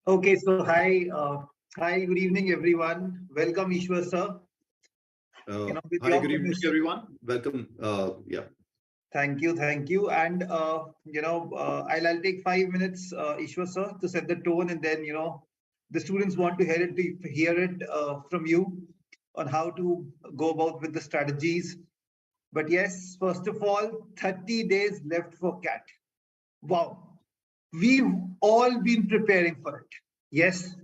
Okay, so hi, good evening, everyone. Welcome, Ishwar sir. With Hi, your good evening, permission. everyone. Welcome. Yeah. Thank you, and I'll take 5 minutes, Ishwar sir, to set the tone, and then the students want to hear it from you on how to go about with the strategies. But yes, first of all, 30 days left for CAT. Wow. We've all been preparing for it. Yes,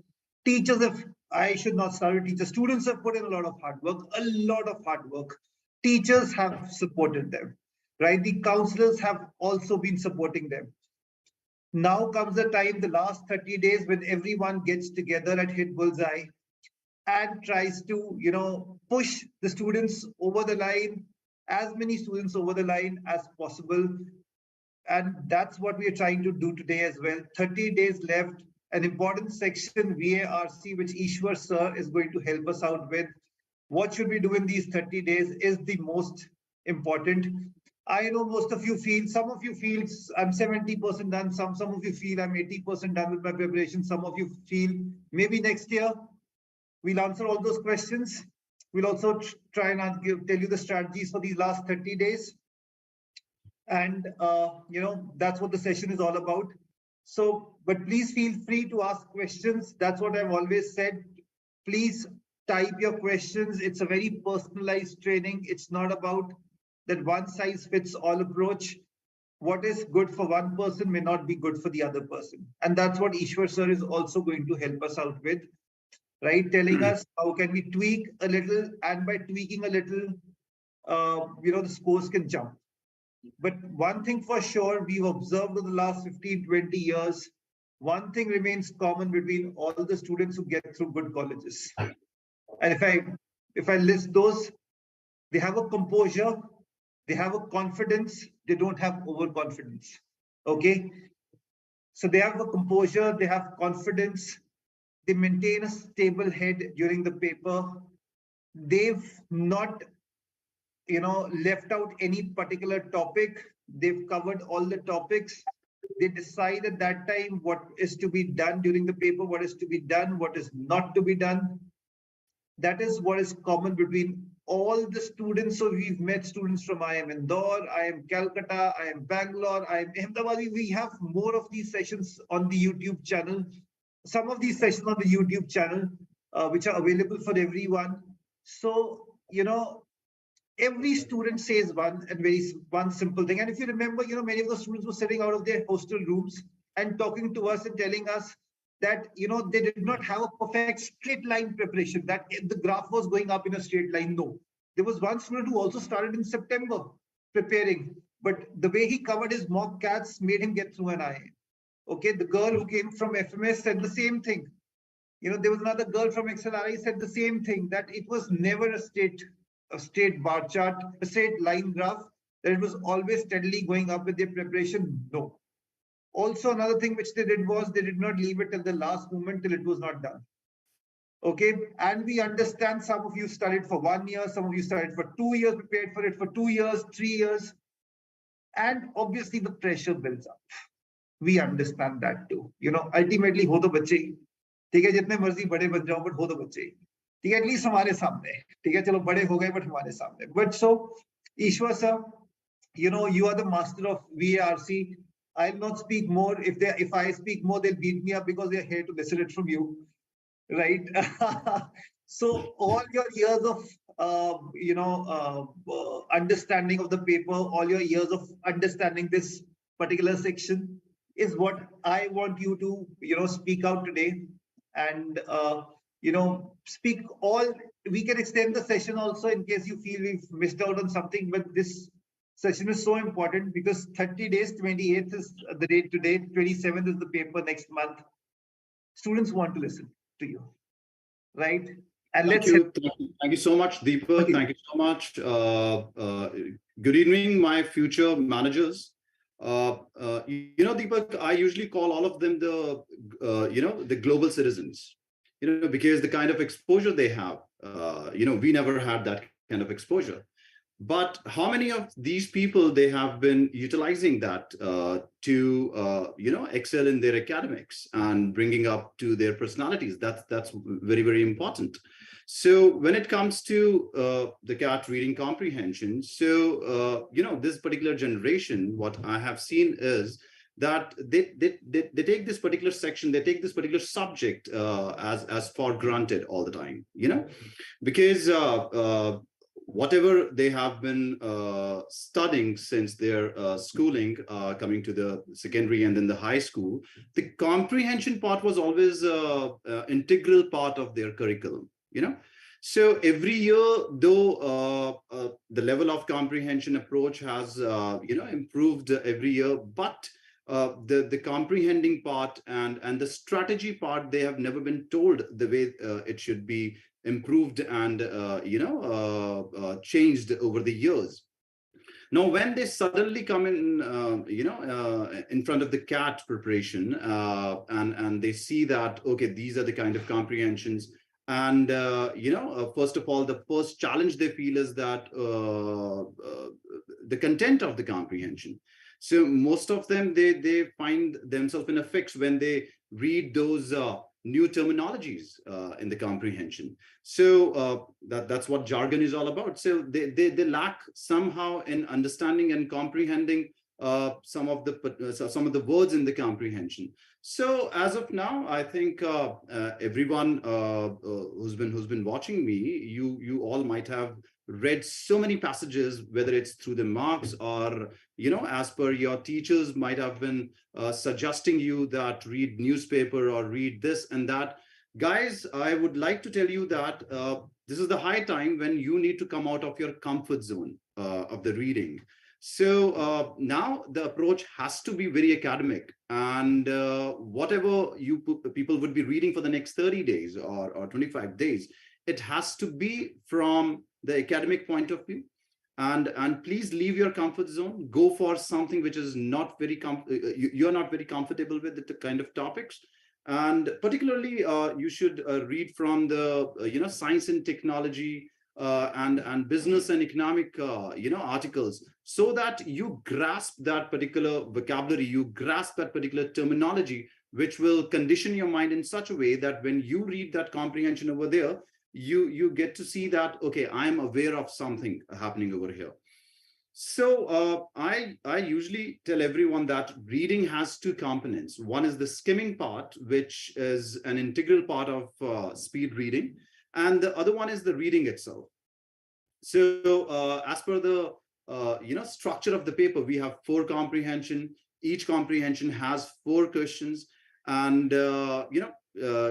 teachers have, I should not start with teachers, students have put in a lot of hard work, a lot of hard work. Teachers have supported them, right? The counselors have also been supporting them. Now comes the time, the last 30 days, when everyone gets together at Hitbullseye and tries to, push the students over the line, as many students over the line as possible. And that's what we are trying to do today as well. 30 days left, an important section, VARC, which Ishwar sir is going to help us out with. What should we do in these 30 days is the most important. I know most of you feel, some of you feel I'm 70% done, some of you feel I'm 80% done with my preparation, some of you feel maybe next year. We'll answer all those questions. We'll also try and tell you the strategies for these last 30 days. And that's what the session is all about. So, but please feel free to ask questions. That's what I've always said. Please type your questions. It's a very personalized training. It's not about that one size fits all approach. What is good for one person may not be good for the other person. And that's what Ishwar sir is also going to help us out with, right? Telling us how can we tweak a little, and by tweaking a little, the scores can jump. But one thing for sure, we've observed in the last 15, 20 years, one thing remains common between all the students who get through good colleges. And if I list those, they have a composure, they have a confidence, they don't have overconfidence. Okay? So they have a composure, they have confidence, they maintain a stable head during the paper. They've not left out any particular topic. They've covered all the topics. They decide at that time what is to be done during the paper, what is to be done, what is not to be done. That is what is common between all the students. So we've met students from I am Indore, I am Calcutta, I am Bangalore, I am Ahmedabad. We have more of these sessions on the YouTube channel. Some of these sessions on the YouTube channel, which are available for everyone. So, every student says one simple thing. And if you remember, many of the students were sitting out of their hostel rooms and talking to us and telling us that, they did not have a perfect straight line preparation, that the graph was going up in a straight line. No, there was one student who also started in September preparing, but the way he covered his mock CATs made him get through an IA. Okay, the girl who came from FMS said the same thing. There was another girl from XLRI said the same thing, that it was never a straight bar chart, a straight line graph, that it was always steadily going up with their preparation. No. Also, another thing which they did was they did not leave it till the last moment, till it was not done. Okay, and we understand some of you studied for 1 year, some of you studied for 2 years, prepared for it for 2 years, 3 years, and obviously the pressure builds up. We understand that too. Ultimately, ho to bache hi. ठीक है, जितने मर्जी बड़े बन जाओ, but हो तो बच्चे ही. ठीक है, एटलीस्ट हमारे सामने. ठीक है, चलो बड़े हो गए, but हमारे सामने. But so, Ishwar sir, you are the master of VARC. I'll not speak more. If I speak more, they'll beat me up because they're here to listen it from you, right? So all your years of understanding of the paper, all your years of understanding this particular section is what I want you to speak out today. And speak all. We can extend the session also in case you feel we've missed out on something, but this session is so important because 30 days, 28th is the date today, 27th is the paper next month. Students want to listen to you, right? And thank you so much, Deepak. Thank you so much. Good evening, my future managers. Deepak, I usually call all of them the global citizens, because the kind of exposure they have, we never had that kind of exposure. But how many of these people they have been utilizing that to excel in their academics and bringing up to their personalities? That's very, very important. So when it comes to the CAT reading comprehension, so this particular generation, what I have seen is that they take this particular section, they take this particular subject as for granted all the time, because whatever they have been studying since their schooling, coming to the secondary and then the high school, the comprehension part was always integral part of their curriculum, So every year, though the level of comprehension approach has improved every year, but the comprehending part and the strategy part, they have never been told the way it should be improved and changed over the years. Now, when they suddenly come in, in front of the CAT preparation, and they see that, okay, these are the kind of comprehensions, and first of all, the first challenge they feel is that the content of the comprehension. So most of them, they find themselves in a fix when they read those new terminologies in the comprehension. So that's what jargon is all about. So they lack somehow in understanding and comprehending some of the words in the comprehension. So as of now, I think everyone who's been watching me, you all might have read so many passages, whether it's through the marks or as per your teachers might have been suggesting you that read newspaper or read this and that. Guys, I would like to tell you that this is the high time when you need to come out of your comfort zone of the reading. So now the approach has to be very academic, and whatever people would be reading for the next 30 days or 25 days, it has to be from the academic point of view. And please leave your comfort zone, go for something which is not very you're not very comfortable with the kind of topics. And particularly you should read from the science and technology and business and economic articles, so that you grasp that particular vocabulary, you grasp that particular terminology, which will condition your mind in such a way that when you read that comprehension over there, you get to see that, okay, I'm aware of something happening over here. So I usually tell everyone that reading has two components. One is the skimming part, which is an integral part of speed reading, and the other one is the reading itself. So as per the structure of the paper, we have 4 comprehension. Each comprehension has 4 questions, and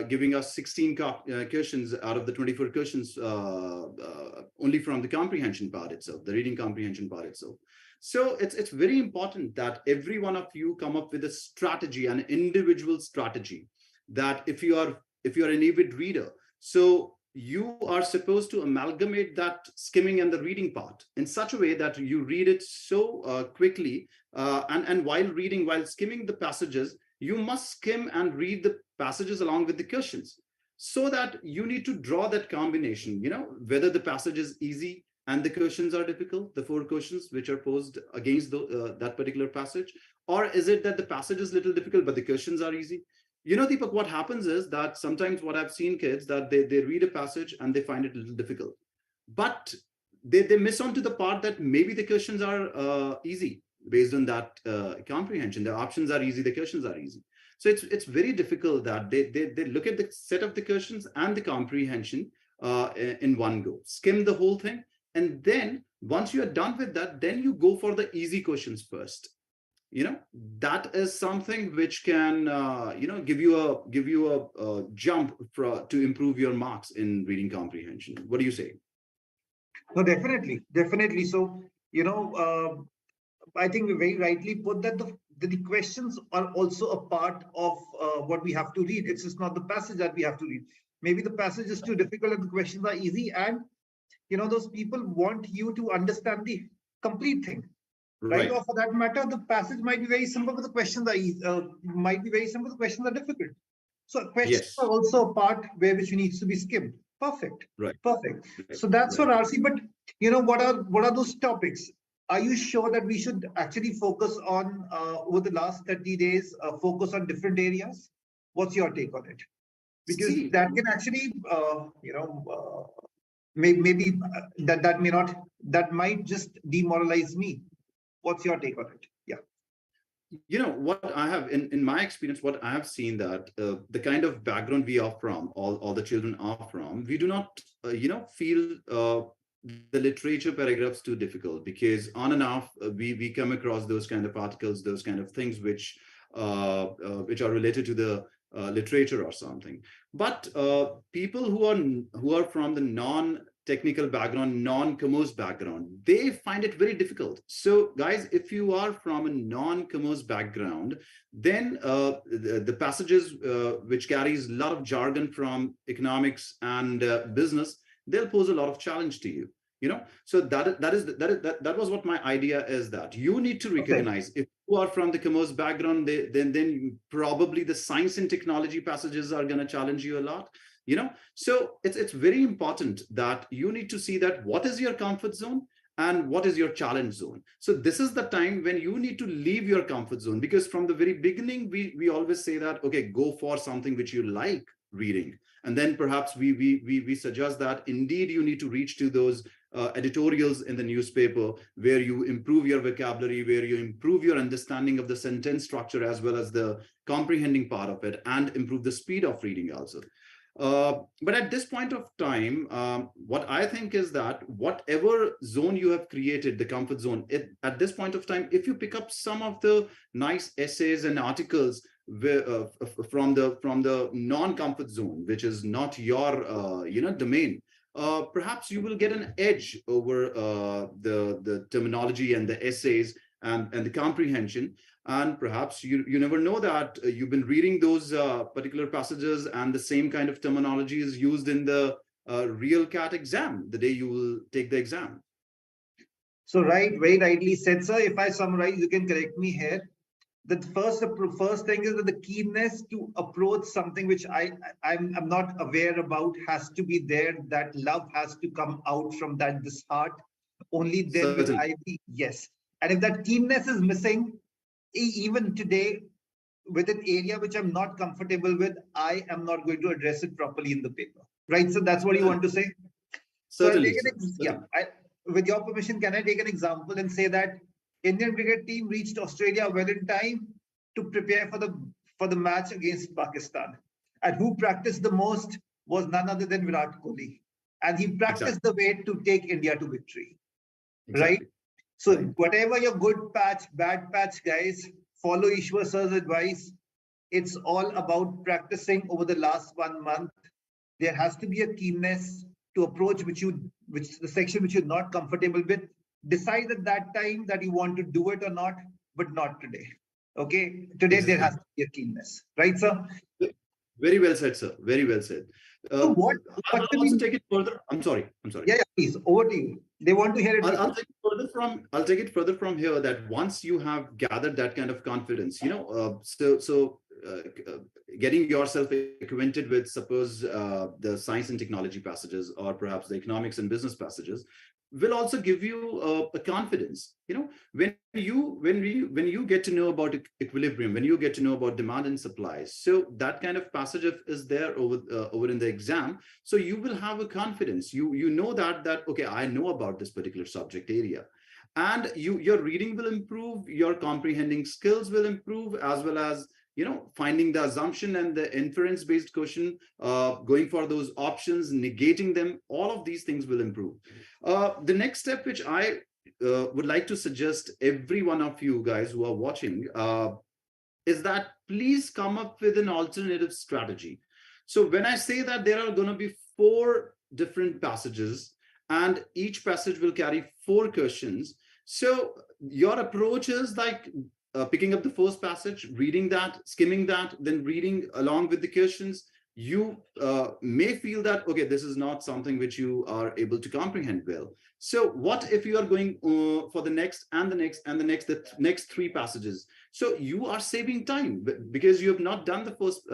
giving us 16 questions out of the 24 questions only from the comprehension part itself, the reading comprehension part itself. So it's very important that every one of you come up with a strategy, an individual strategy, that if you are an avid reader, so you are supposed to amalgamate that skimming and the reading part in such a way that you read it so quickly, and while skimming the passages, you must skim and read the passages along with the questions, so that you need to draw that combination, whether the passage is easy and the questions are difficult, the 4 questions which are posed against that particular passage, or is it that the passage is a little difficult but the questions are easy? Deepak, what happens is that sometimes what I've seen kids, that they read a passage and they find it a little difficult, but they miss on to the part that maybe the questions are easy based on that comprehension. The options are easy, the questions are easy. So it's very difficult that they look at the set of the questions and the comprehension in one go, skim the whole thing, and then once you are done with that, then you go for the easy questions first. That is something which can give you a jump to improve your marks in reading comprehension. What do you say? No, definitely. So I think we very rightly put that the questions are also a part of what we have to read. It's just not the passage that we have to read. Maybe the passage is too difficult and the questions are easy, and those people want you to understand the complete thing. Right? Or for that matter, the passage might be very simple, but the questions are might be very simple. The questions are difficult. So questions are also a part which needs to be skimmed. Perfect. Right. Perfect. Right. So that's for Right. RC. But what are those topics? Are you sure that we should actually focus on over the last 30 days, focus on different areas? What's your take on it? Because See, that can actually, maybe that may not, that might just demoralize me. What's your take on it? Yeah. what I have in my experience, what I have seen that the kind of background we are from, all the children are from, we do not, feel the literature paragraphs too difficult, because on and off we come across those kind of articles, those kind of things which are related to the literature or something. But people who are from the non-technical background, non-commerce background, they find it very difficult. So guys, if you are from a non-commerce background, then the passages which carries a lot of jargon from economics and business, they'll pose a lot of challenge to you. So that was what my idea is, that you need to recognize, if you are from the commerce background, then probably the science and technology passages are going to challenge you a lot. So it's very important that you need to see that what is your comfort zone and what is your challenge zone. So this is the time when you need to leave your comfort zone, because from the very beginning we always say that, okay, go for something which you like reading, and then perhaps we suggest that indeed you need to reach to those editorials in the newspaper, where you improve your vocabulary, where you improve your understanding of the sentence structure as well as the comprehending part of it, and improve the speed of reading also. But at this point of time, what I think is that whatever zone you have created, the comfort zone, at this point of time, if you pick up some of the nice essays and articles from the non-comfort zone, which is not your domain, perhaps you will get an edge over the terminology and the essays and the comprehension. And perhaps you never know that you've been reading those particular passages, and the same kind of terminology is used in the real CAT exam, the day you will take the exam. So right, very rightly said, sir. If I summarize, you can correct me here. The first thing is that the keenness to approach something which I'm not aware about has to be there. That love has to come out from this heart. Only then will I be, yes. And if that keenness is missing, even today, with an area which I'm not comfortable with, I am not going to address it properly in the paper. Right? So that's what you want to say? Certainly. So with your permission, can I take an example and say that Indian cricket team reached Australia well in time to prepare for the match against Pakistan. And who practiced the most was none other than Virat Kohli. And he practiced the way to take India to victory. Right? So whatever your good patch, bad patch, guys, follow Ishwar sir's advice. It's all about practicing over the last 1 month. There has to be a keenness to approach which the section which you're not comfortable with. Decide at that time that you want to do it or not, but not today. Okay, today there has to be a keenness, right, sir? Very well said, sir. Very well said. So what I'll also take it further. I'm sorry. Yeah, please, over to you. They want to hear it. I'll take it further from here, that once you have gathered that kind of confidence, getting yourself acquainted with, suppose, the science and technology passages, or perhaps the economics and business passages, will also give you a confidence. When you get to know about equilibrium, when you get to know about demand and supply, so that kind of passage is there over in the exam, so you will have a confidence. You know that okay, I know about this particular subject area, and your reading will improve, your comprehending skills will improve, as well as finding the assumption and the inference based question, going for those options, negating them, all of these things will improve. The next step which I would like to suggest every one of you guys who are watching is that please come up with an alternative strategy. So when I say that there are going to be 4 different passages, and each passage will carry 4 questions, so your approach is like picking up the first passage, reading that, skimming that, then reading along with the questions. You may feel that, okay, this is not something which you are able to comprehend well. So what if you are going for the next and the next and the next 3 passages? So you are saving time because you have not done the first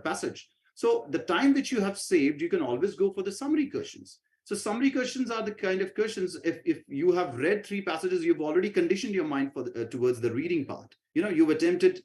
passage. So the time which you have saved, you can always go for the summary questions. So summary questions are the kind of questions, if you have read 3 passages, you've already conditioned your mind for towards the reading part. You've attempted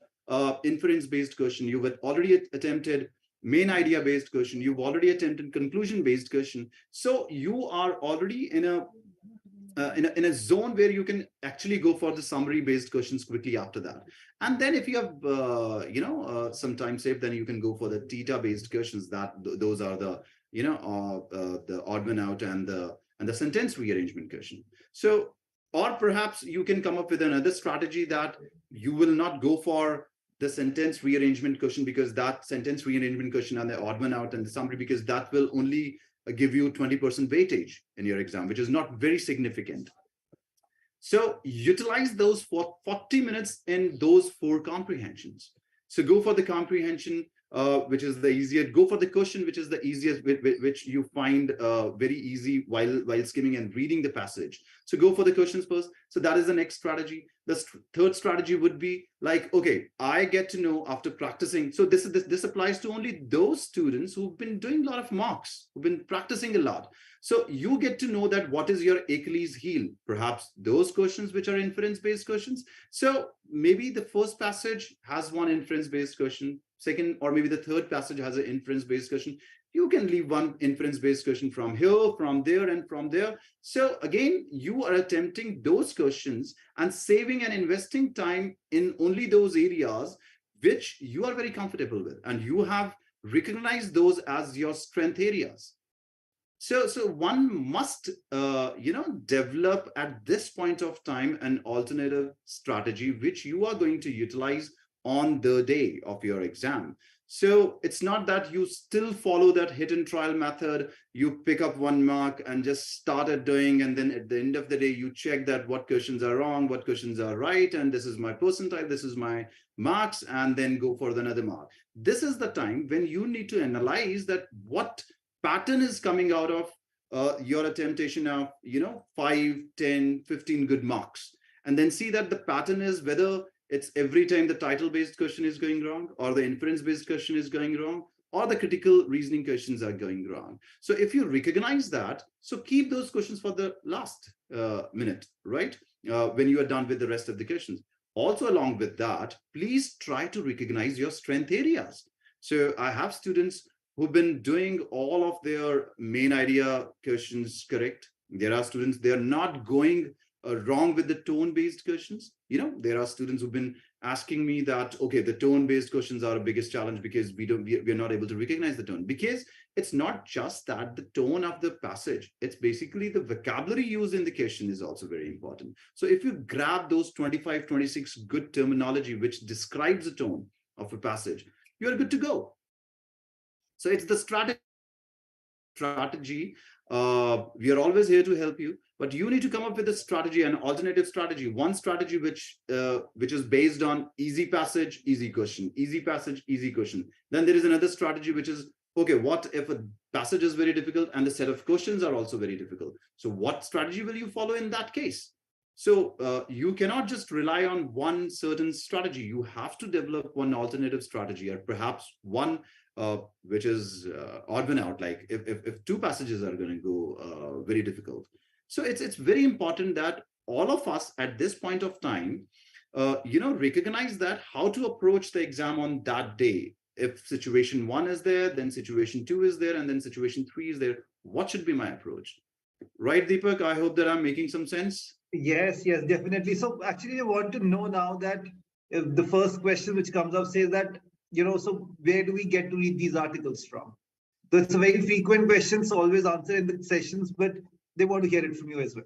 inference-based question, you've already attempted main idea-based question, you've already attempted conclusion-based question. So you are already in a zone where you can actually go for the summary based questions quickly after that. And then if you have some time saved, then you can go for the theta based questions. Those are the the odd one out and the sentence rearrangement question. So, or perhaps you can come up with another strategy that you will not go for the sentence rearrangement question, because that sentence rearrangement question and the odd one out and the summary, because that will only give you 20% weightage in your exam, which is not very significant. So utilize those for 40 minutes in those 4 comprehensions. So go for the comprehension, which is the easiest. Go for the question, which is the easiest, which you find very easy while skimming and reading the passage. So go for the questions first. So that is the next strategy. The third strategy would be like, okay, I get to know after practicing. So this applies to only those students who've been doing a lot of mocks, who've been practicing a lot. So you get to know that what is your Achilles heel, perhaps those questions which are inference-based questions. So maybe the first passage has one inference-based question, second, or maybe the third passage has an inference-based question. You can leave one inference-based question from here, from there, and from there. So again, you are attempting those questions and saving and investing time in only those areas which you are very comfortable with, and you have recognized those as your strength areas. So one must, develop at this point of time an alternative strategy which you are going to utilize on the day of your exam. So it's not that you still follow that hit and trial method, you pick up 1 mark and just started doing, and then at the end of the day, you check that what questions are wrong, what questions are right, and this is my percentile, this is my marks, and then go for another mark. This is the time when you need to analyze that what pattern is coming out of your attemptation of 5, 10, 15 good marks, and then see that the pattern is whether it's every time the title based question is going wrong, or the inference based question is going wrong, or the critical reasoning questions are going wrong. So if you recognize that, so keep those questions for the last minute, right? When you are done with the rest of the questions. Also, along with that, please try to recognize your strength areas. So I have students who've been doing all of their main idea questions correct. There are students, they're not going wrong with the tone-based questions. There are students who've been asking me that, okay, the tone-based questions are a biggest challenge because we're not able to recognize the tone. Because it's not just that the tone of the passage, it's basically the vocabulary used in the question is also very important. So if you grab those 25, 26 good terminology which describes the tone of a passage, you're good to go. So it's the strategy. We are always here to help you, but you need to come up with a strategy, an alternative strategy, one strategy which is based on easy passage, easy question, easy passage, easy question. Then there is another strategy which is, okay, what if a passage is very difficult and the set of questions are also very difficult? So what strategy will you follow in that case? So you cannot just rely on one certain strategy. You have to develop one alternative strategy, or perhaps one which is odd one out, like if 2 passages are going to go very difficult. So it's very important that all of us at this point of time, recognize that how to approach the exam on that day. If situation 1 is there, then situation 2 is there, and then situation 3 is there. What should be my approach? Right, Deepak? I hope that I'm making some sense. Yes, definitely. So actually, I want to know now that if the first question which comes up says that, so where do we get to read these articles from? So it's a very frequent question, so always answer in the sessions, but they want to hear it from you as well.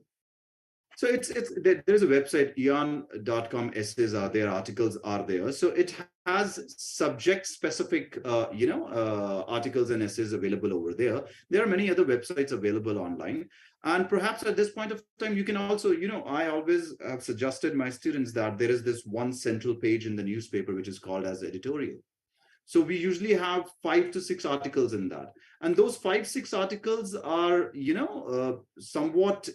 So there's a website, eon.com, essays are there, articles are there. So it has subject specific, articles and essays available over there. There are many other websites available online. And perhaps at this point of time, you can also, I always have suggested my students that there is this one central page in the newspaper, which is called as editorial. So we usually have 5 to 6 articles in that. And those 5, 6 articles are, somewhat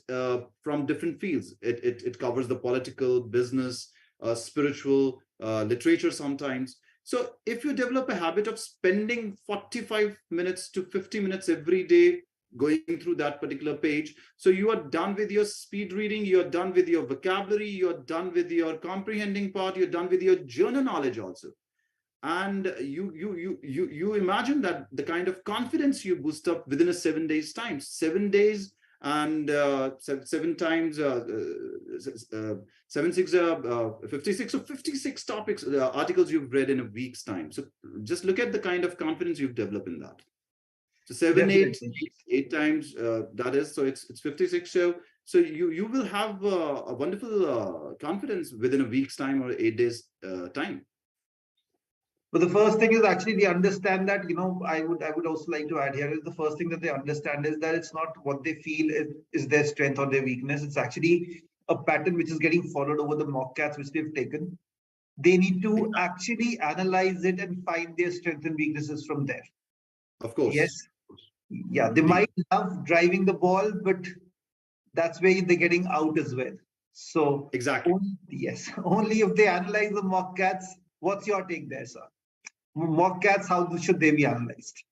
from different fields. It covers the political, business, spiritual, literature sometimes. So if you develop a habit of spending 45 minutes to 50 minutes every day going through that particular page, so you are done with your speed reading, you're done with your vocabulary, you're done with your comprehending part, you're done with your journal knowledge also. And you imagine that the kind of confidence you boost up within a 7 days time. 7 days and 7 times 7 6 56, so 56 topics, articles you've read in a week's time. So just look at the kind of confidence you've developed in that. So 7 8 times that is, so it's 56. So you will have a wonderful confidence within a week's time or 8 days time. But the first thing is actually they understand that, I would also like to add here is the first thing that they understand is that it's not what they feel is their strength or their weakness. It's actually a pattern which is getting followed over the mock CATs which they've taken. They need to actually analyze it and find their strengths and weaknesses from there. Of course. Yes. Yeah, they might love driving the ball, but that's where they're getting out as well. So exactly. Only if they analyze the mock CATs. What's your take there, sir? Mock CATs, how should they be analyzed?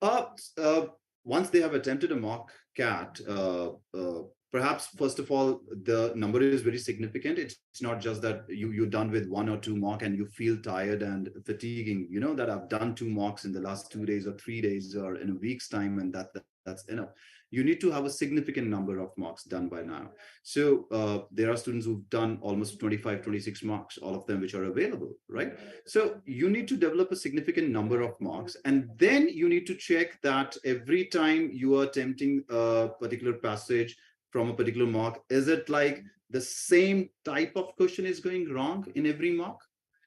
Once they have attempted a mock CAT, perhaps first of all, the number is very significant. It's not just that you're done with 1 or 2 mock and you feel tired and fatiguing. You know that I've done 2 mocks in the last 2 days or 3 days or in a week's time, and that's enough. You need to have a significant number of mocks done by now. So there are students who've done almost 25, 26 mocks, all of them which are available, right? So you need to develop a significant number of mocks, and then you need to check that every time you are attempting a particular passage from a particular mock, is it like the same type of question is going wrong in every mock?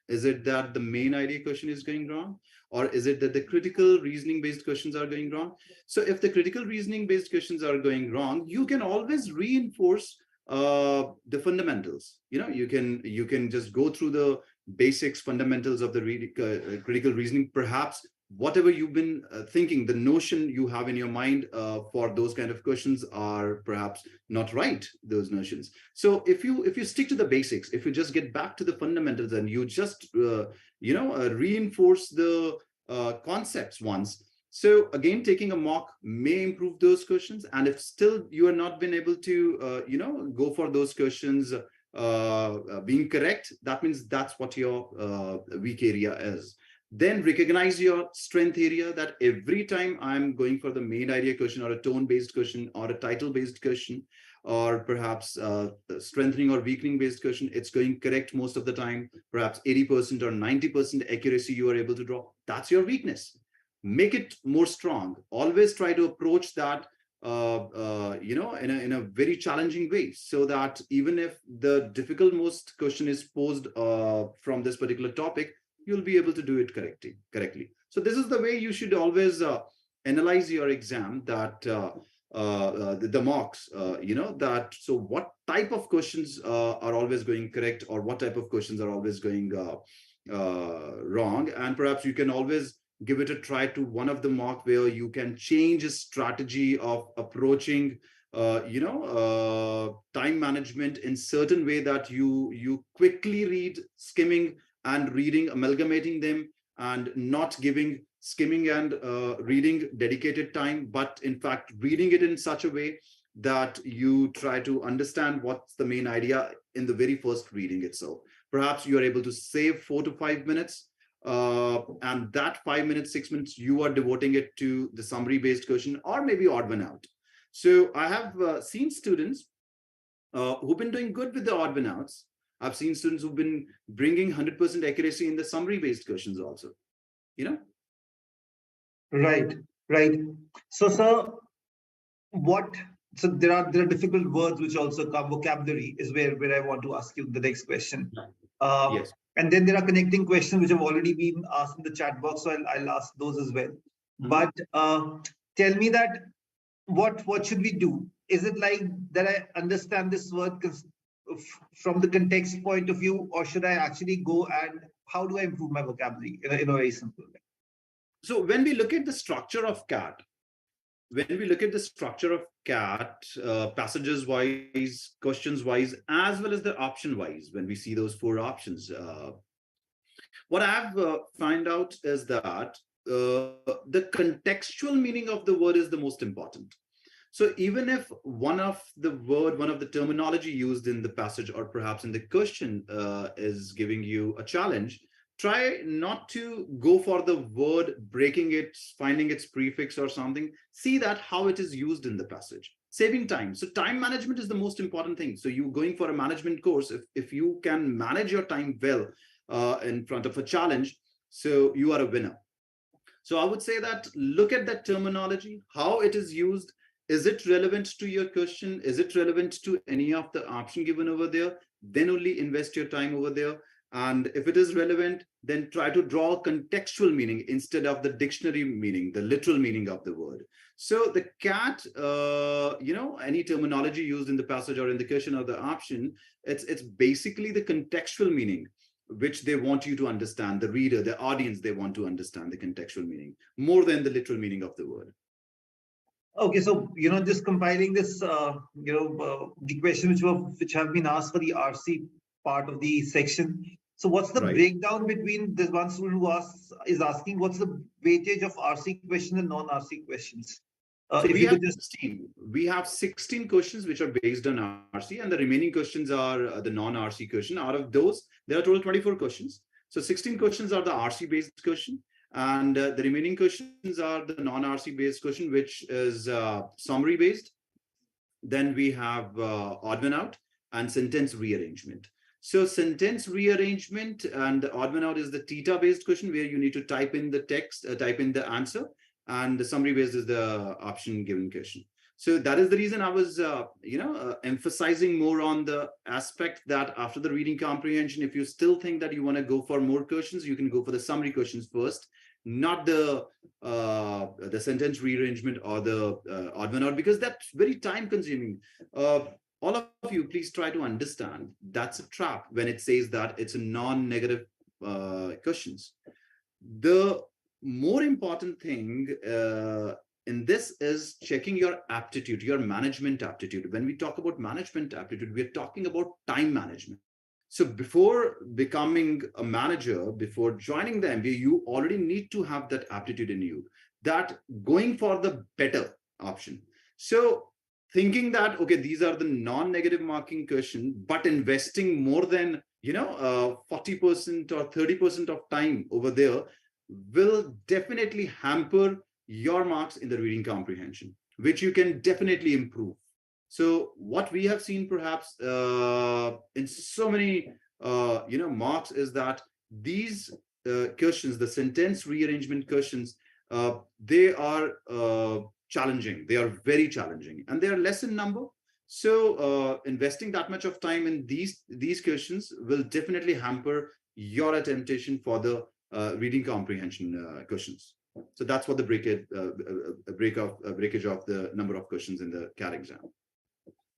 Is it that the main idea question is going wrong? Or is it that the critical reasoning based questions are going wrong? So if the critical reasoning based questions are going wrong, you can always reinforce the fundamentals. You can just go through the basics, fundamentals of the critical reasoning. Perhaps whatever you've been thinking, the notion you have in your mind for those kind of questions are perhaps not right, those notions. So if you stick to the basics, if you just get back to the fundamentals and you just reinforce the concepts once, so again taking a mock may improve those questions. And if still you are not been able to go for those questions being correct, that means that's what your weak area is. Then recognize your strength area, that every time I'm going for the main idea question or a tone-based question or a title-based question, or perhaps strengthening or weakening based question, it's going correct most of the time. Perhaps 80% or 90% accuracy you are able to draw. That's your weakness. Make it more strong. Always try to approach that in a very challenging way, so that even if the difficult most question is posed from this particular topic, you'll be able to do it correctly. So this is the way you should always analyze your exam, that the mocks, so what type of questions are always going correct, or what type of questions are always going wrong. And perhaps you can always give it a try to one of the mock where you can change a strategy of approaching time management in certain way, that you quickly read, skimming and reading, amalgamating them, and not giving skimming and reading dedicated time, but in fact reading it in such a way that you try to understand what's the main idea in the very first reading itself. Perhaps you are able to save 4 to 5 minutes, and that 5 minutes, 6 minutes, you are devoting it to the summary based question, or maybe odd one out. So I have seen students who've been doing good with the odd one outs. I've seen students who've been bringing 100% accuracy in the summary-based questions also, Right. So, sir, so there are difficult words which also come. Vocabulary is where I want to ask you the next question. Yes. And then there are connecting questions which have already been asked in the chat box, so I'll ask those as well. Mm-hmm. But tell me that what should we do? Is it like that I understand this word from the context point of view, or should I actually go and how do I improve my vocabulary in a very simple way? So when we look at the structure of CAT, passages wise, questions wise, as well as the option wise, when we see those 4 options, what I've found out is that the contextual meaning of the word is the most important. So even if one of the terminology used in the passage or perhaps in the question is giving you a challenge, try not to go for the word, breaking it, finding its prefix or something. See that how it is used in the passage. Saving time. So time management is the most important thing. So you going for a management course, if you can manage your time well in front of a challenge, so you are a winner. So I would say that look at that terminology, how it is used. Is it relevant to your question? Is it relevant to any of the option given over there? Then only invest your time over there. And if it is relevant, then try to draw contextual meaning instead of the dictionary meaning, the literal meaning of the word. So the CAT, any terminology used in the passage or in the question or the option, it's basically the contextual meaning which they want you to understand, the reader, the audience, they want to understand the contextual meaning more than the literal meaning of the word. Okay, so just compiling this, the questions which have been asked for the RC part of the section. So what's the breakdown between this one student who is asking what's the weightage of RC question and non-RC questions? So we have 16 questions which are based on RC, and the remaining questions are the non-RC question. Out of those, there are total 24 questions. So 16 questions are the RC based question, and the remaining questions are the non-RC based question, which is summary based. Then we have odd one out and sentence rearrangement. So sentence rearrangement and the odd one out is the theta based question where you need to type in the text, type in the answer, and the summary based is the option given question. So that is the reason I was, emphasizing more on the aspect that after the reading comprehension, if you still think that you want to go for more questions, you can go for the summary questions first, not the sentence rearrangement or the odd one out, because that's very time consuming. All of you, please try to understand that's a trap when it says that it's a non-negative questions. The more important thing in this is checking your aptitude, your management aptitude. When we talk about management aptitude, we're talking about time management. So before becoming a manager, before joining the MBA, you already need to have that aptitude in you, that going for the better option. So thinking that, okay, these are the non-negative marking question, but investing more than 40% or 30% of time over there will definitely hamper your marks in the reading comprehension, which you can definitely improve. So what we have seen perhaps in so many marks is that these questions, the sentence rearrangement questions, they are challenging. They are very challenging, and they are less in number. So investing that much of time in these questions will definitely hamper your temptation for the reading comprehension questions. So that's what the breakage of the number of questions in the CAT exam.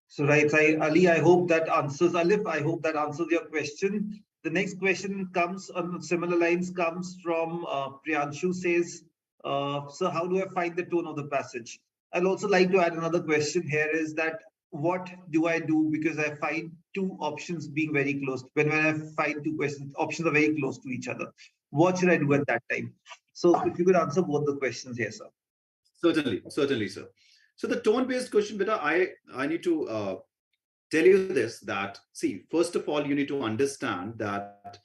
So right, Ali, I hope that answers, Alif, I hope that answers your question. The next question comes on similar lines, comes from Priyanshu, says, so how do I find the tone of the passage? I'd also like to add another question here is that what do I do? Because I find two options being very close. When I find two questions, options are very close to each other. What should I do at that time? So if you could answer both the questions here, sir. Certainly, sir. So the tone-based question, Beta, I need to tell you this, that, see, first of all, you need to understand that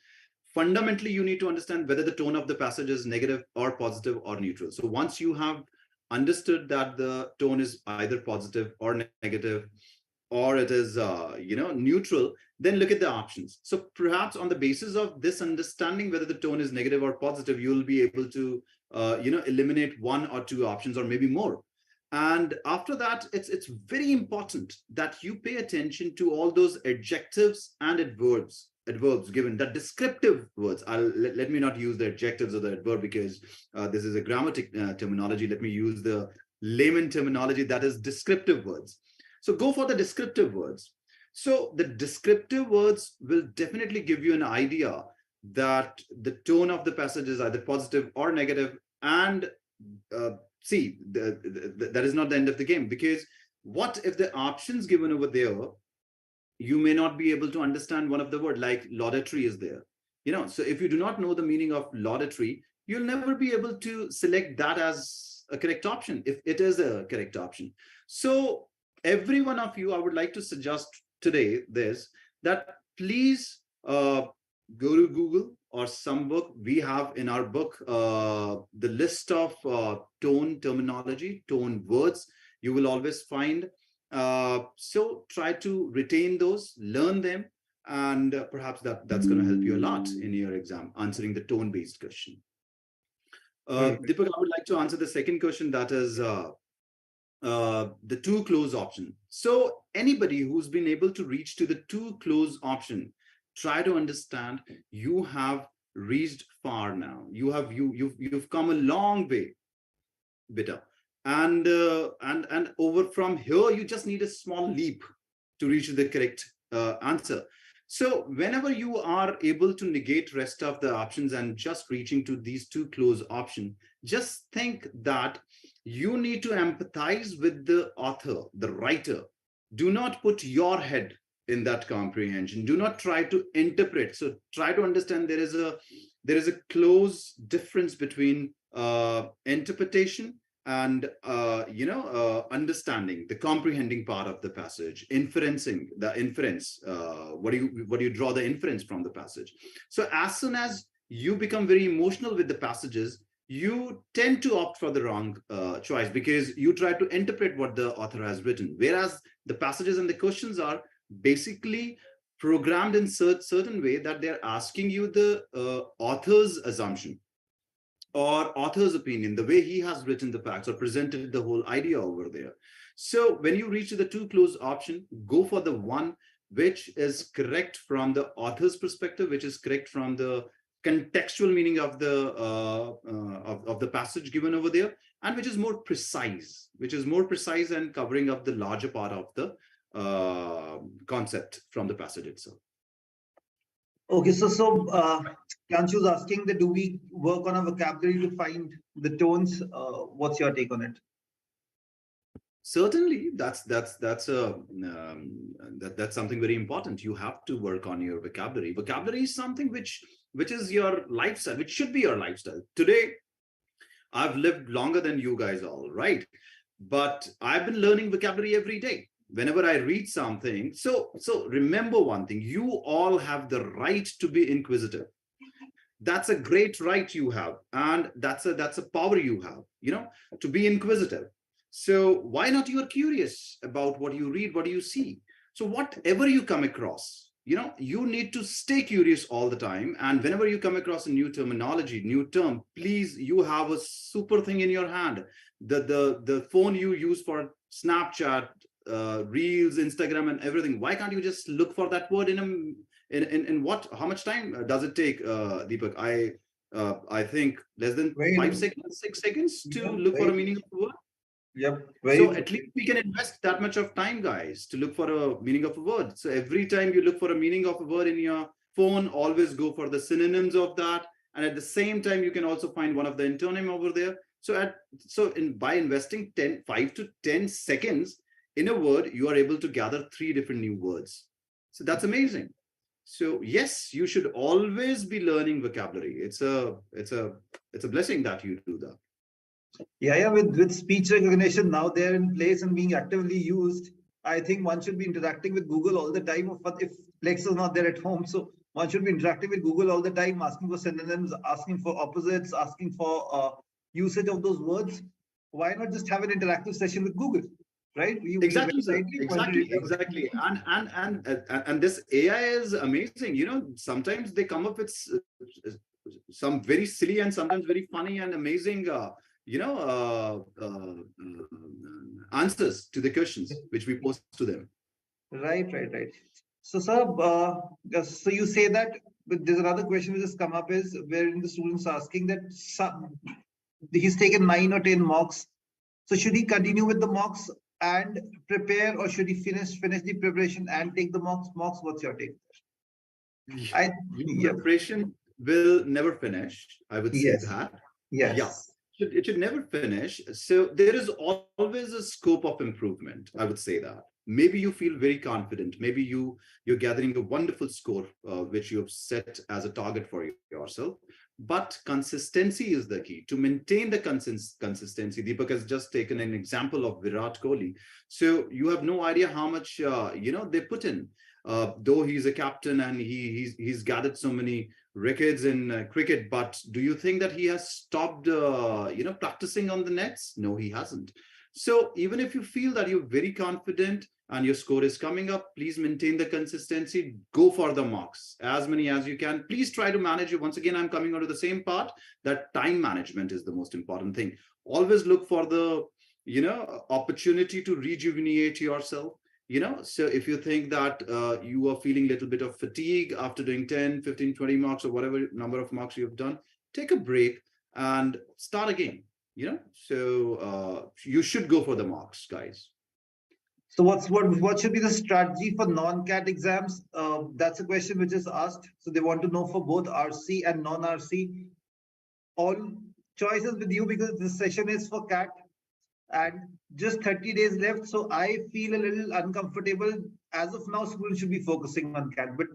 fundamentally, you need to understand whether the tone of the passage is negative or positive or neutral. So once you have understood that the tone is either positive or negative, or it is neutral, then look at the options. So perhaps on the basis of this understanding whether the tone is negative or positive, you'll be able to eliminate one or two options or maybe more. And after that, it's very important that you pay attention to all those adjectives and adverbs given, that descriptive words. Let me not use the adjectives or the adverb because this is a grammatic terminology. Let me use the layman terminology, that is descriptive words. So go for the descriptive words. So the descriptive words will definitely give you an idea that the tone of the passage is either positive or negative. And see, that is not the end of the game, because what if the options given over there, you may not be able to understand one of the word, like laudatory is there. So if you do not know the meaning of laudatory, you'll never be able to select that as a correct option if it is a correct option. So every one of you, I would like to suggest today this, that please go to Google or some book. We have in our book the list of tone terminology, tone words you will always find. So try to retain those, learn them, and perhaps that's going to help you a lot in your exam, answering the tone-based question. Deepak, I would like to answer the second question, that is the too close option. So anybody who's been able to reach to the too close option, try to understand you have reached far now. You've come a long way, beta. And over from here, you just need a small leap to reach the correct answer. So whenever you are able to negate rest of the options and just reaching to these two close options, just think that you need to empathize with the author, the writer. Do not put your head in that comprehension. Do not try to interpret. So try to understand there is a close difference between interpretation and understanding, the comprehending part of the passage, inferencing, the inference, what do you draw the inference from the passage. So as soon as you become very emotional with the passages, you tend to opt for the wrong choice, because you try to interpret what the author has written, whereas the passages and the questions are basically programmed in certain way that they're asking you the author's assumption or author's opinion, the way he has written the facts or presented the whole idea over there. So when you reach to the too close option, go for the one which is correct from the author's perspective, which is correct from the contextual meaning of the passage given over there, and which is more precise, and covering up the larger part of the concept from the passage itself. Okay, so Kanshu was asking that do we work on a vocabulary to find the tones? What's your take on it? Certainly, that's something very important. You have to work on your vocabulary. Vocabulary is something which is your lifestyle, which should be your lifestyle. Today, I've lived longer than you guys all, right? But I've been learning vocabulary every day. Whenever I read something, so remember one thing, you all have the right to be inquisitive. That's a great right you have, and that's a power you have, to be inquisitive. So why not you are curious about what you read, what you see? So whatever you come across, you need to stay curious all the time. And whenever you come across a new terminology, new term, please, you have a super thing in your hand. The phone you use for Snapchat, Reels, Instagram, and everything. Why can't you just look for that word in how much time does it take, Deepak? I think less than 5 seconds, 6 seconds to look for a meaning of a word. Yep. So at least we can invest that much of time, guys, to look for a meaning of a word. So every time you look for a meaning of a word in your phone, always go for the synonyms of that. And at the same time, you can also find one of the antonym over there. By investing 5 to 10 seconds in a word, you are able to gather 3 different new words. So that's amazing. So yes, you should always be learning vocabulary. It's a blessing that you do that. Yeah. With speech recognition now they're in place and being actively used, I think one should be interacting with Google all the time. If Lex is not there at home, so one should be interacting with Google all the time, asking for synonyms, asking for opposites, asking for usage of those words. Why not just have an interactive session with Google? Right? Exactly. And this AI is amazing. Sometimes they come up with some very silly and sometimes very funny and amazing answers to the questions which we post to them. Right. So sir, so you say that, but there's another question which has come up is wherein the students are asking that he's taken 9 or 10 mocks. So should he continue with the mocks and prepare, or should he finish the preparation and take the mocks? What's your take? Preparation will never finish. I would say that. Yes. Yeah. it should never finish. So there is always a scope of improvement. I would say that. Maybe you feel very confident. Maybe you're gathering a wonderful score, which you have set as a target for yourself. But consistency is the key. To maintain the consistency, Deepak has just taken an example of Virat Kohli. So you have no idea how much they put in. Though he's a captain and he's gathered so many records in cricket, but do you think that he has stopped practicing on the nets? No, he hasn't. So even if you feel that you're very confident and your score is coming up, please maintain the consistency. Go for the marks, as many as you can. Please try to manage it. Once again, I'm coming on to the same part, that time management is the most important thing. Always look for the opportunity to rejuvenate yourself. So if you think that you are feeling a little bit of fatigue after doing 10, 15, 20 marks or whatever number of marks you've done, take a break and start again. So you should go for the marks, guys. So what should be the strategy for non-CAT exams? That's a question which is asked. So they want to know for both RC and non-RC. All choices with you, because this session is for CAT and just 30 days left. So I feel a little uncomfortable. As of now, school should be focusing on CAT. But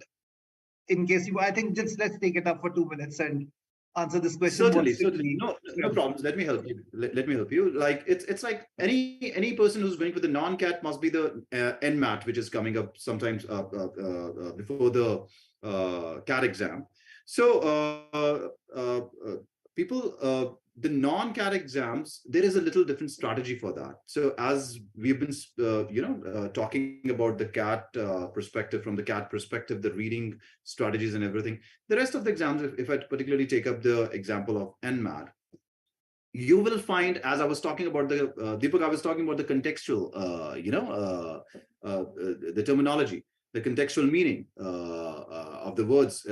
in case I think just let's take it up for 2 minutes and answer this question. Certainly. No problems. Let me help you. Let me help you. Like it's like any person who's going for the non-CAT must be the NMAT, which is coming up sometimes before the CAT exam. So people, the non-CAT exams, there is a little different strategy for that. So as we've been talking about the CAT perspective, from the CAT perspective, the reading strategies and everything, the rest of the exams, if I particularly take up the example of NMAT, you will find, as I was talking about the Deepak, I was talking about the contextual the terminology, the contextual meaning of the words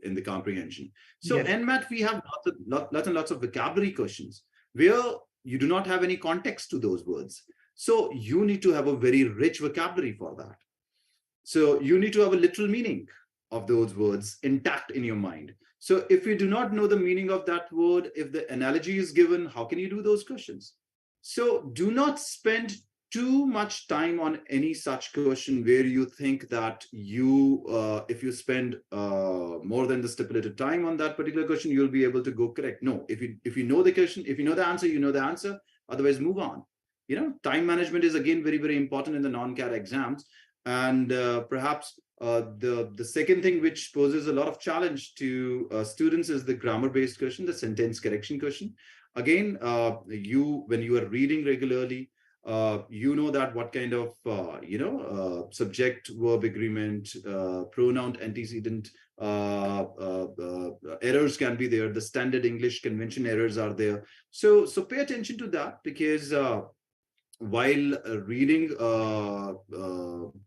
in the comprehension. So yes. NMAT, we have lots and lots of vocabulary questions where you do not have any context to those words. So you need to have a very rich vocabulary for that. So you need to have a literal meaning of those words intact in your mind. So if you do not know the meaning of that word, if the analogy is given, how can you do those questions? So do not spend too much time on any such question where you think that if you spend more than the stipulated time on that particular question, you'll be able to go correct. No, if you know the question, if you know the answer, you know the answer. Otherwise, move on. Time management is again very, very important in the non-CAT exams. And perhaps the second thing which poses a lot of challenge to students is the grammar-based question, the sentence correction question. Again, when you are reading regularly, you know that what kind of subject verb agreement, pronoun antecedent errors can be there. The standard English convention errors are there. So pay attention to that, because while reading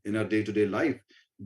in our day-to-day life,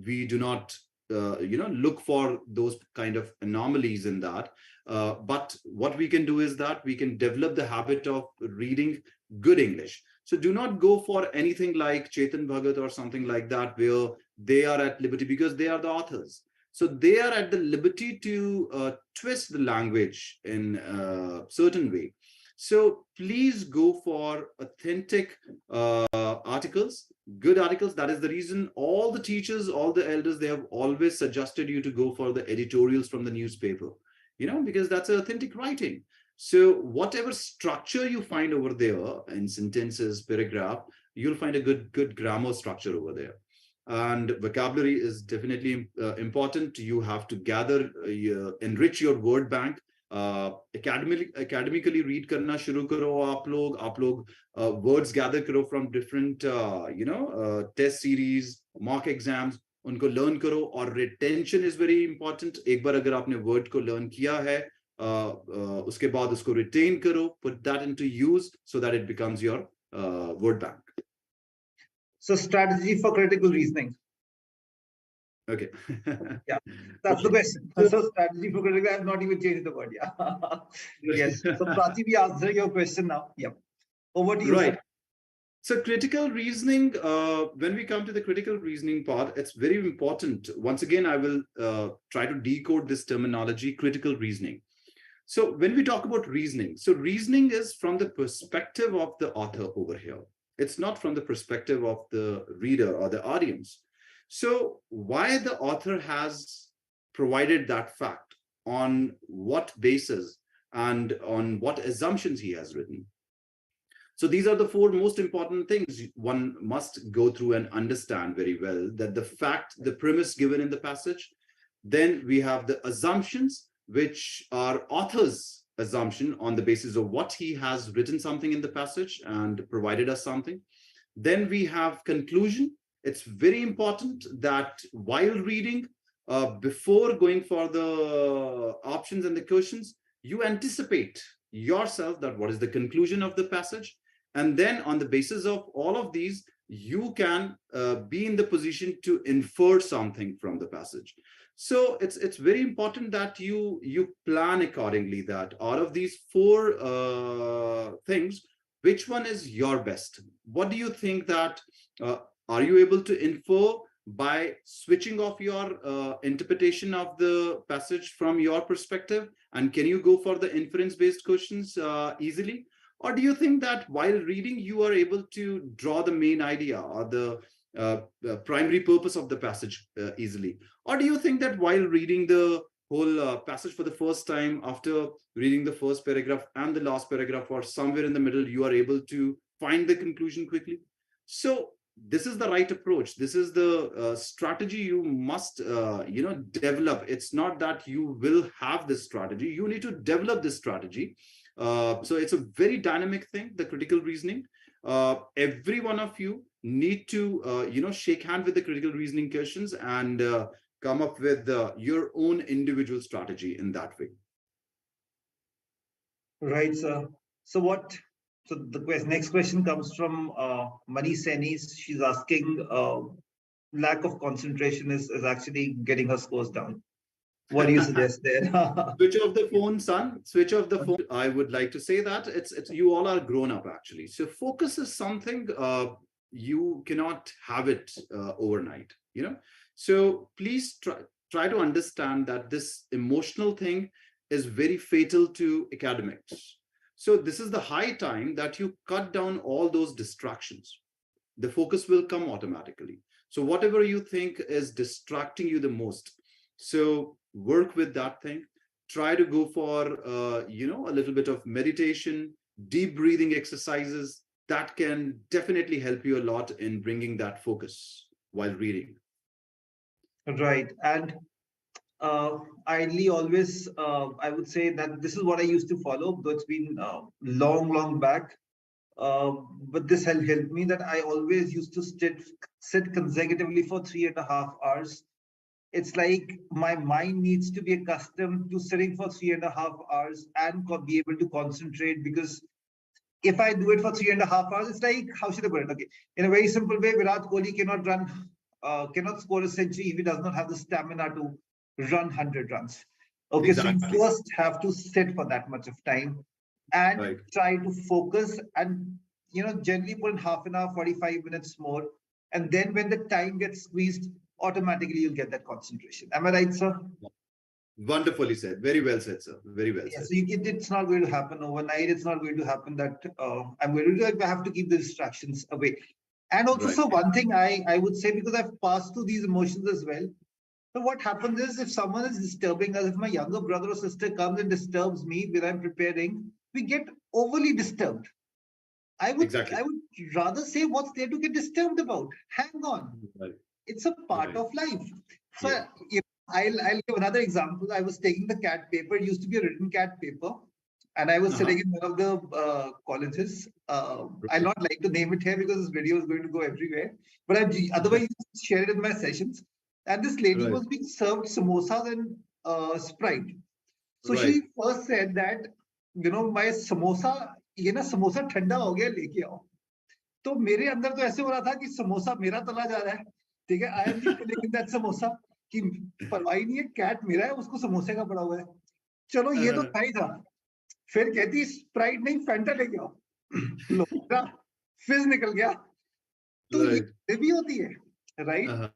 we do not look for those kind of anomalies in that. But what we can do is that we can develop the habit of reading good English. So do not go for anything like Chetan Bhagat or something like that, where they are at liberty, because they are the authors. So they are at the liberty to twist the language in a certain way. So please go for authentic articles, good articles. That is the reason all the teachers, all the elders, they have always suggested you to go for the editorials from the newspaper, because that's authentic writing. So whatever structure you find over there in sentences, paragraph, you'll find a good grammar structure over there. And vocabulary is definitely important. You have to gather, enrich your word bank. Academically read karna shuru karo aap log words gather karo from different test series, mock exams, unko learn karo. Or retention is very important. Ek bar agar aapne word ko learn kiya hai, uske baad usko retain karo, put that into use so that it becomes your word bank. So strategy for critical reasoning. Okay. Yeah, that's the question. So strategy for critical, I have not even changed the word. Yeah. Yes. So Prati, we answering your question now. Yeah. Over to you. Right. So critical reasoning, when we come to the critical reasoning part, it's very important. Once again, I will try to decode this terminology, critical reasoning. So when we talk about reasoning, so reasoning is from the perspective of the author over here. It's not from the perspective of the reader or the audience. So why the author has provided that fact, on what basis and on what assumptions he has written. So these are the four most important things one must go through and understand very well, that the fact, the premise given in the passage, then we have the assumptions, which are author's assumption on the basis of what he has written something in the passage and provided us something. Then we have conclusion. It's very important that while reading, before going for the options and the questions, you anticipate yourself that what is the conclusion of the passage. And then on the basis of all of these, you can be in the position to infer something from the passage. So it's very important that you plan accordingly, that out of these four things, which one is your best? What do you think that are you able to infer by switching off your interpretation of the passage from your perspective? And can you go for the inference-based questions easily? Or do you think that while reading, you are able to draw the main idea or the primary purpose of the passage easily? Or do you think that while reading the whole passage for the first time, after reading the first paragraph and the last paragraph, or somewhere in the middle, you are able to find the conclusion quickly? So this is the right approach. This is the strategy you must develop. It's not that you will have this strategy. You need to develop this strategy. So it's a very dynamic thing, the critical reasoning. Every one of you need to shake hand with the critical reasoning questions and come up with your own individual strategy in that way. Right, sir. So the next question comes from Mani Senis. She's asking, lack of concentration is actually getting her scores down. What do you suggest there? Switch off the phone, son. Switch off the phone. I would like to say that it's you all are grown up actually. So focus is something you cannot have it overnight. So please try to understand that this emotional thing is very fatal to academics. So this is the high time that you cut down all those distractions. The focus will come automatically. So whatever you think is distracting you the most, so work with that thing. Try to go for a little bit of meditation, deep breathing exercises. That can definitely help you a lot in bringing that focus while reading. Right. And ideally, always, I would say that this is what I used to follow, though it's been long back. But this helped me, that I always used to sit consecutively for 3.5 hours. It's like my mind needs to be accustomed to sitting for 3.5 hours and be able to concentrate, because if I do it for 3.5 hours, it's like, how should I put it? Okay, in a very simple way, Virat Kohli cannot score a century if he does not have the stamina to run 100 runs. Okay, exactly. So you first have to sit for that much of time and try to focus, and generally put in half an hour, 45 minutes more. And then when the time gets squeezed, automatically you'll get that concentration. Am I right, sir? Wonderfully said. Very well said, sir. Very well said. So it's not going to happen overnight. It's not going to happen that I'm going to do it. I have to keep the distractions away. And also, so one thing I would say, because I've passed through these emotions as well. So what happens is, if someone is disturbing us, if my younger brother or sister comes and disturbs me when I'm preparing, we get overly disturbed. I would rather say, what's there to get disturbed about? Hang on. Right. It's a part of life. So I'll give another example. I was taking the CAT paper. It used to be a written CAT paper. And I was sitting in one of the colleges. I'll not like to name it here because this video is going to go everywhere. But otherwise, share it in my sessions. And this lady was being served samosas and Sprite. So she first said that, my samosa, ये ना समोसा ठंडा हो गया, लेके आओ. तो मेरे अंदर तो ऐसे हो रहा था कि समोसा मेरा तला जा रहा है, ठीक है. I am feeling that samosa कि परवाह नहीं है, कैट मेरा है, उसको समोसे का पड़ा हुआ है. चलो ये तो था ही था. फिर कहती स्प्राइट नहीं, फैंटा लेके आओ. लो फिज निकल गया. तो ये भी होती है, right?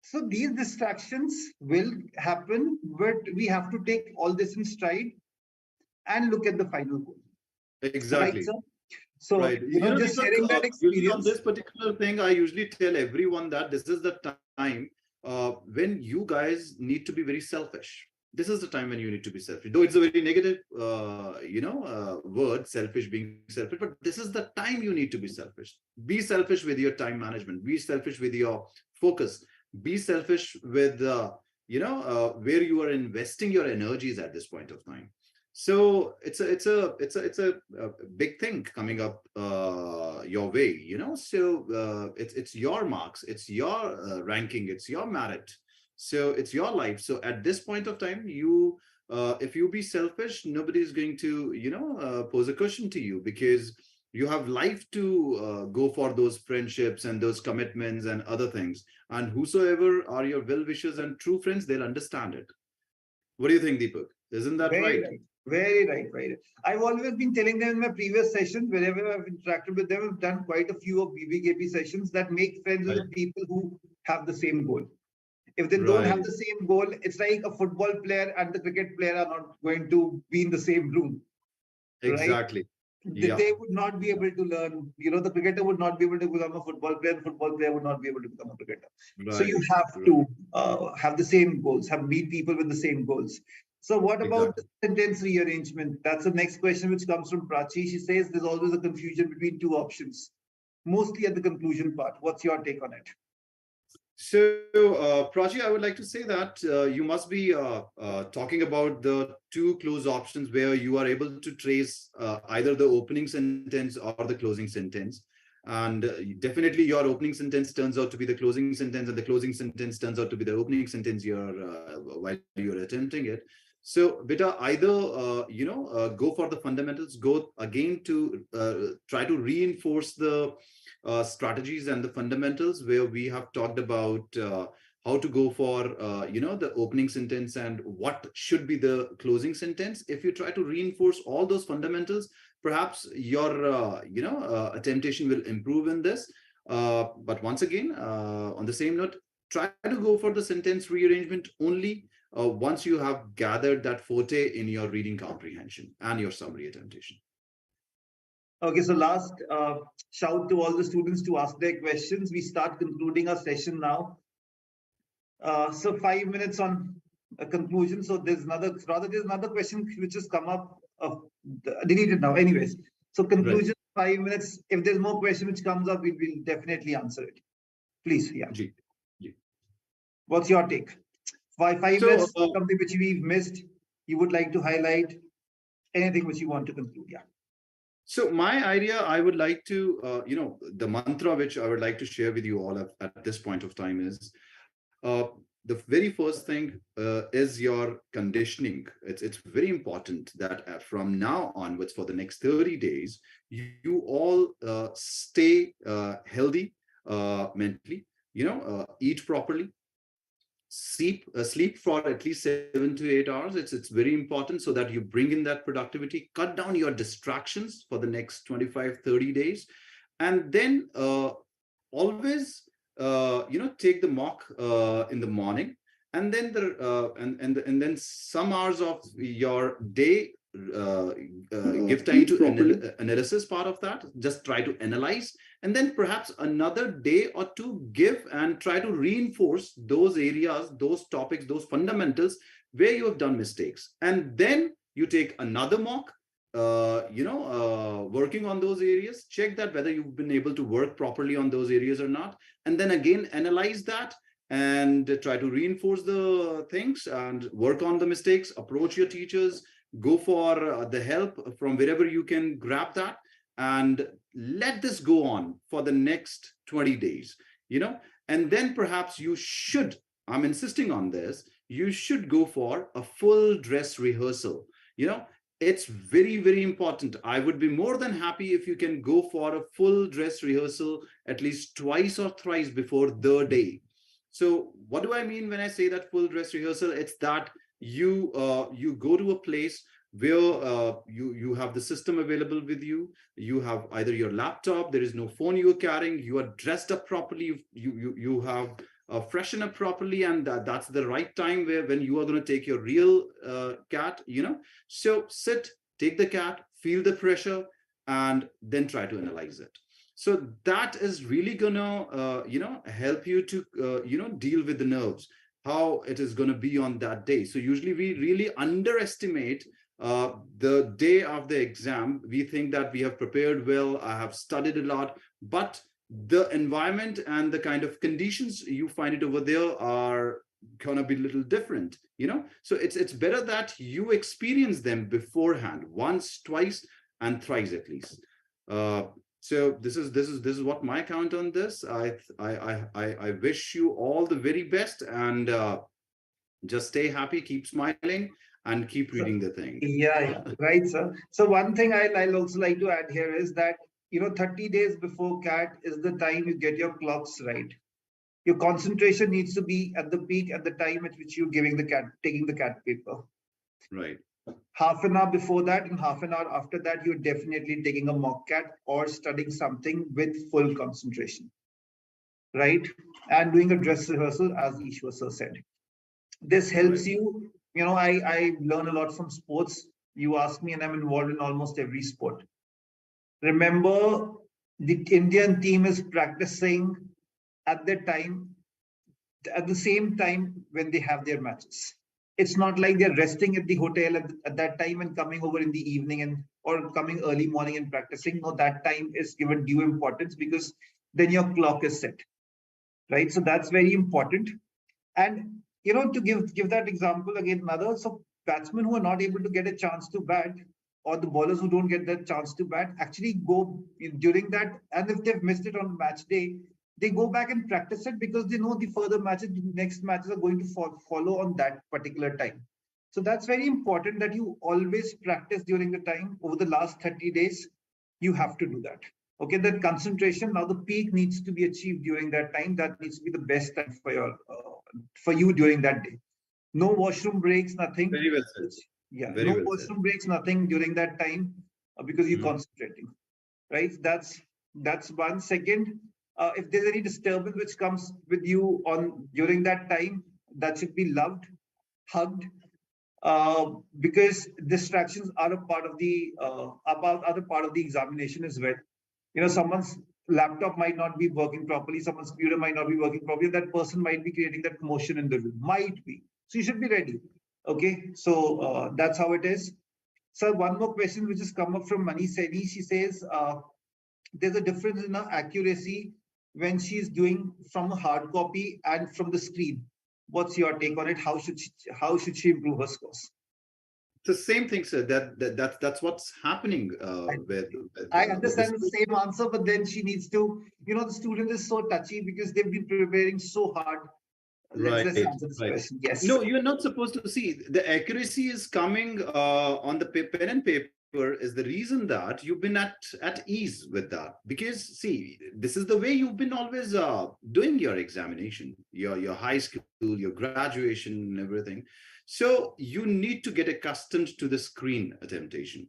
So these distractions will happen, but we have to take all this in stride and look at the final goal. Right, Exactly. sir? So, Right. just Deepak, sharing that usually on experience. this particular thing, I usually tell everyone that this is the time when you guys need to be very selfish. This is the time when you need to be selfish. Though it's a very negative, word, selfish, being selfish, but this is the time you need to be selfish. Be selfish with your time management. Be selfish with your focus. Be selfish with, where you are investing your energies at this point of time. So it's a big thing coming up your way, so it's your marks, it's your ranking, it's your merit, so it's your life. So at this point of time, you if you be selfish, nobody is going to pose a question to you, because you have life to go for those friendships and those commitments and other things, and whosoever are your well wishers and true friends, they'll understand it. What do you think, Deepak? Isn't that Very right? right. Very right. Very right. I've always been telling them in my previous sessions, wherever I've interacted with them, I've done quite a few of BBKP sessions, that make friends with Right. the people who have the same goal. If they don't have Right. the same goal, it's like a football player and the cricket player are not going to be in the same room, right? Exactly. Yeah. They would not be able to learn. The cricketer would not be able to become a football player. The football player would not be able to become a cricketer. So you Right. have Right. to have the same goals, have meet people with the same goals. So what about the Exactly. sentence rearrangement? That's the next question, which comes from Prachi. She says there's always a confusion between two options, mostly at the conclusion part. What's your take on it? So, Prachi, I would like to say that you must be talking about the two close options where you are able to trace either the opening sentence or the closing sentence. And definitely your opening sentence turns out to be the closing sentence, and the closing sentence turns out to be the opening sentence while you're attempting it. So, beta, either go for the fundamentals, go again to try to reinforce the strategies and the fundamentals, where we have talked about how to go for the opening sentence and what should be the closing sentence. If you try to reinforce all those fundamentals, perhaps your temptation will improve in this. But once again, on the same note, try to go for the sentence rearrangement only once you have gathered that forte in your reading comprehension and your summary attemptation. Okay, so last shout to all the students to ask their questions. We start concluding our session now. So 5 minutes on a conclusion. So there's another question which has come up, deleted now. Anyways, so Right. conclusion, 5 minutes. If there's more question which comes up, we will definitely answer it. Please, yeah. Ji. Ji. What's your take? Five So, minutes, something which we've missed, you would like to highlight, anything which you want to conclude, yeah. So my idea, I would like to, the mantra which I would like to share with you all at this point of time is, the very first thing is your conditioning. It's very important that from now onwards, for the next 30 days, you all stay healthy mentally, eat properly, sleep for at least 7 to 8 hours. It's very important, so that you bring in that productivity, cut down your distractions for the next 25-30 days, and then always take the mock in the morning, and then and then some hours of your day, give time to analysis part of that. Just try to analyze, and then perhaps another day or two, give and try to reinforce those areas, those topics, those fundamentals where you have done mistakes, and then you take another mock, working on those areas, check that whether you've been able to work properly on those areas or not, and then again analyze that and try to reinforce the things and work on the mistakes, approach your teachers, go for the help from wherever you can grab that, and let this go on for the next 20 days, and then perhaps you should, I'm insisting on this, you should go for a full dress rehearsal. It's very, very important. I would be more than happy if you can go for a full dress rehearsal at least twice or thrice before the day. So what do I mean when I say that full dress rehearsal? It's that you go to a place where you have the system available with you. You have either your laptop, there is no phone you're carrying, you are dressed up properly, you have freshen up properly, and that's the right time when you are going to take your real CAT. So sit take the CAT, feel the pressure, and then try to analyze it. So that is really gonna, help you to, deal with the nerves, how it is gonna be on that day. So usually we really underestimate the day of the exam. We think that we have prepared well, I have studied a lot, but the environment and the kind of conditions you find it over there are gonna be a little different, so it's better that you experience them beforehand, once, twice, and thrice at least. So this is what my count on this. I wish you all the very best, and just stay happy, keep smiling, and keep reading the thing. Yeah, right, sir. So one thing I'll also like to add here is that, 30 days before CAT is the time you get your clocks right. Your concentration needs to be at the peak at the time at which you're taking the CAT paper. Right. Half an hour before that and half an hour after that, you're definitely taking a mock CAT or studying something with full concentration, right? And doing a dress rehearsal, as Ishwar sir said. This helps Right. you. I learn a lot from sports. You ask me, and I'm involved in almost every sport. Remember, the Indian team is practicing at the same time when they have their matches. It's not like they're resting at the hotel at that time and coming over in the evening or coming early morning and practicing. No, that time is given due importance because then your clock is set, right? So that's very important. And to give that example again, another, so batsmen who are not able to get a chance to bat, or the bowlers who don't get that chance to bat, actually go during that, and if they've missed it on match day, they go back and practice it because they know the further matches, the next matches are going to follow on that particular time. So that's very important that you always practice during the time. Over the last 30 days, you have to do that. Okay, that concentration, now the peak needs to be achieved during that time. That needs to be the best time for you during that day. No washroom breaks, nothing. Very well said. Yeah, Very no well washroom said. breaks, nothing during that time because you're Mhm. concentrating, right? That's one. Second, if there's any disturbance which comes with you on during that time, that should be loved, hugged, because distractions are a part of the other part of the examination as well. Someone's laptop might not be working properly, someone's computer might not be working properly, that person might be creating that commotion in the room, might be. So you should be ready. Okay, so that's how it is. So one more question which has come up from Mani Seni. She says there's a difference in her accuracy when she's doing from a hard copy and from the screen. What's your take on it? How should she improve her scores? The same thing, sir. That's what's happening I with this. understand the same answer, but then she needs to, the student is so touchy because they've been preparing so hard. Let's Right, answer this right. question. Yes. No, you're not supposed to see. The accuracy is coming on the pen and paper is the reason that you've been at ease with that. Because see, this is the way you've been always doing your examination, your high school, your graduation, and everything. So you need to get accustomed to the screen attemptation.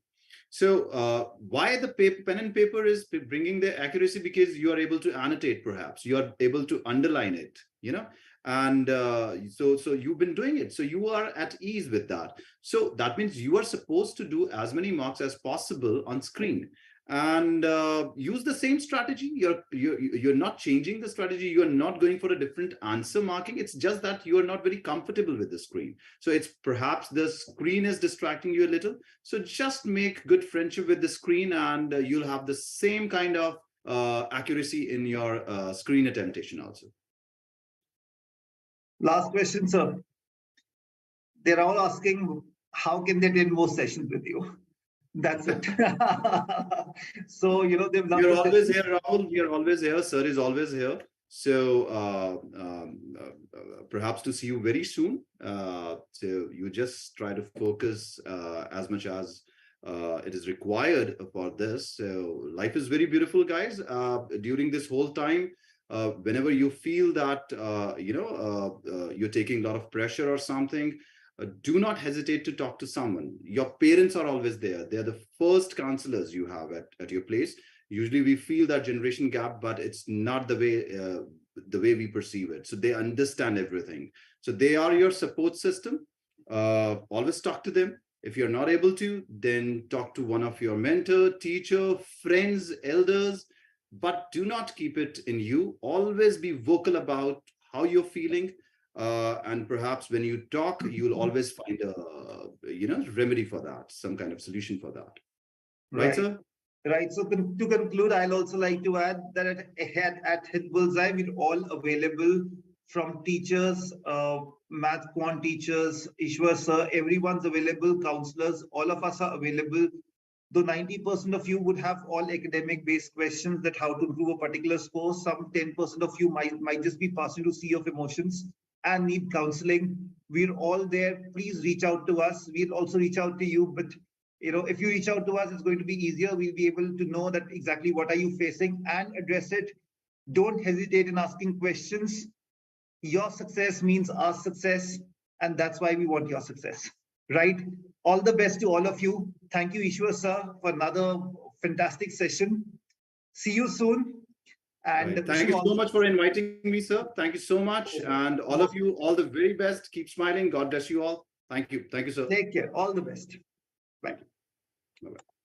So why the pen and paper is bringing the accuracy? Because you are able to annotate, perhaps you are able to underline it, and so you've been doing it, so you are at ease with that. So that means you are supposed to do as many marks as possible on screen, and use the same strategy. You're not changing the strategy. You are not going for a different answer marking. It's just that you are not very comfortable with the screen, so it's perhaps the screen is distracting you a little. So just make good friendship with the screen, and you'll have the same kind of accuracy in your screen attemptation also. Last question, sir. They're all asking, how can they take more sessions with you? That's it. So, they've loved You're the always session. here, Rahul. We are always here. Sir is always here. So perhaps to see you very soon. So you just try to focus as much as it is required for this. So life is very beautiful, guys. During this whole time, whenever you feel that you're taking a lot of pressure or something, do not hesitate to talk to someone. Your parents are always there. They're the first counselors you have at your place. Usually we feel that generation gap, but it's not the way we perceive it. So they understand everything. So they are your support system. Always talk to them. If you're not able to, then talk to one of your mentor, teacher, friends, elders, but do not keep it in you. Always be vocal about how you're feeling. And perhaps when you talk, you'll always find a remedy for that, some kind of solution for that. Right, Right. sir? Right. So to conclude, I'll also like to add that at Hitbullseye, we're all available from teachers, math quant teachers, Ishwar sir, everyone's available, counselors, all of us are available. Though 90% of you would have all academic based questions that how to improve a particular score, some 10% of you might just be passing to sea of emotions and need counseling. We're all there. Please reach out to us. We'll also reach out to you, but if you reach out to us, it's going to be easier. We'll be able to know that exactly what are you facing and address it. Don't hesitate in asking questions. Your success means our success, and that's why we want your success, right? All the best to all of you. Thank you, Ishwar sir, for another fantastic session. See you soon, and Right. Thank wishing you all so the much for inviting me, sir. Thank you so much. And all of most. you, all the very best. Keep smiling. God bless you all. Thank you. Thank you, sir. Take care. All the best. Bye. Thank you. Bye-bye.